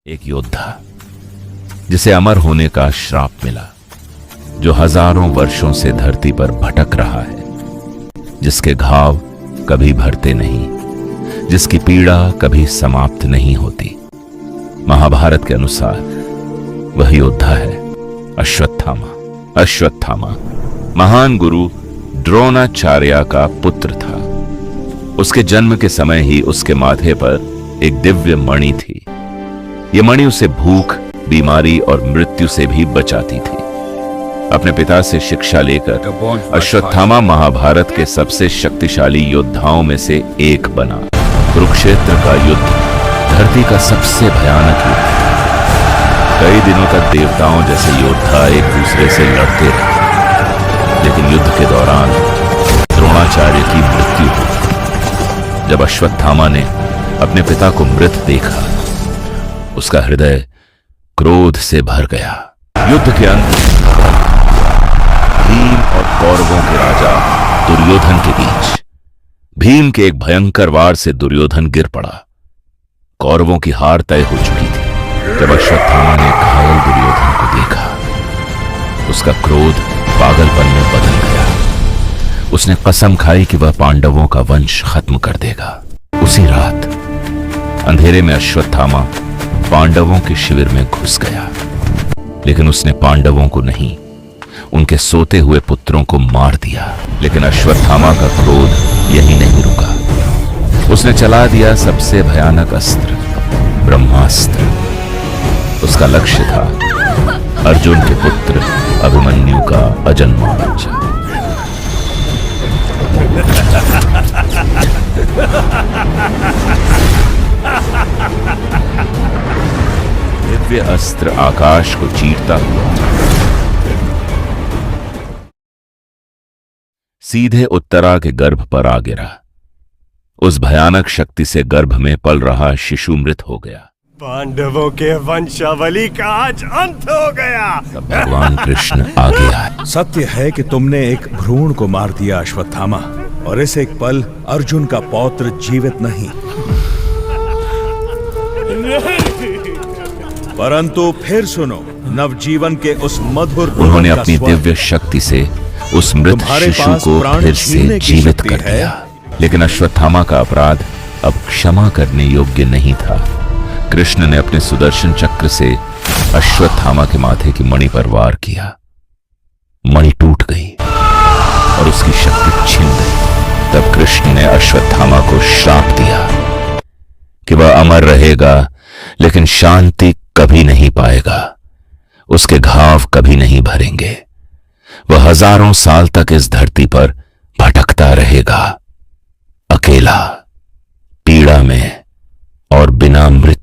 एक योद्धा जिसे अमर होने का श्राप मिला, जो हजारों वर्षों से धरती पर भटक रहा है, जिसके घाव कभी भरते नहीं, जिसकी पीड़ा कभी समाप्त नहीं होती। महाभारत के अनुसार वह योद्धा है अश्वत्थामा। अश्वत्थामा महान गुरु द्रोणाचार्य का पुत्र था। उसके जन्म के समय ही उसके माथे पर एक दिव्य मणि थी। यह मणि उसे भूख, बीमारी और मृत्यु से भी बचाती थी। अपने पिता से शिक्षा लेकर अश्वत्थामा महाभारत के सबसे शक्तिशाली योद्धाओं में से एक बना। कुरुक्षेत्र का युद्ध धरती का सबसे भयानक युद्ध। कई दिनों तक देवताओं जैसे योद्धा एक दूसरे से लड़ते रहे, लेकिन युद्ध के दौरान द्रोणाचार्य की मृत्यु हुई। जब अश्वत्थामा ने अपने पिता को मृत देखा, उसका हृदय क्रोध से भर गया। युद्ध के अंत भीम और कौरवों के राजा दुर्योधन के बीच भीम के एक भयंकर वार से दुर्योधन गिर पड़ा। कौरवों की हार तय हो चुकी थी। जब अश्वत्थामा ने घायल दुर्योधन को देखा, उसका क्रोध पागलपन में बदल गया। उसने कसम खाई कि वह पांडवों का वंश खत्म कर देगा। उसी रात अंधेरे में अश्वत्थामा पांडवों के शिविर में घुस गया, लेकिन उसने पांडवों को नहीं, उनके सोते हुए पुत्रों को मार दिया। लेकिन अश्वत्थामा का क्रोध यही नहीं रुका। उसने चला दिया सबसे भयानक अस्त्र, ब्रह्मास्त्र। उसका लक्ष्य था अर्जुन के पुत्र अभिमन्यु का अजन्मा बच्चा। दिव्य अस्त्र आकाश को चीरता हुआ सीधे उत्तरा के गर्भ पर आ गिरा। उस भयानक शक्ति से गर्भ में पल रहा शिशु मृत हो गया। पांडवों के वंशावली का आज अंत हो गया। तब भगवान कृष्ण आगे आए। सत्य है कि तुमने एक भ्रूण को मार दिया अश्वत्थामा, और इस एक पल अर्जुन का पौत्र जीवित नहीं। परंतु फिर सुनो, नवजीवन के उस मधुर उन्होंने अपनी दिव्य शक्ति से उस मृत शिशु को फिर से जीवित कर दिया। लेकिन अश्वत्थामा का अपराध अब क्षमा करने योग्य नहीं था। कृष्ण ने अपने सुदर्शन चक्र से अश्वत्थामा के माथे की मणि पर वार किया। मणि टूट गई और उसकी शक्ति छिन गई। तब कृष्ण ने अश्वत्थामा को श्राप दिया कि वह अमर रहेगा, लेकिन शांति कभी नहीं पाएगा। उसके घाव कभी नहीं भरेंगे। वह हजारों साल तक इस धरती पर भटकता रहेगा, अकेला, पीड़ा में और बिना मृत्यु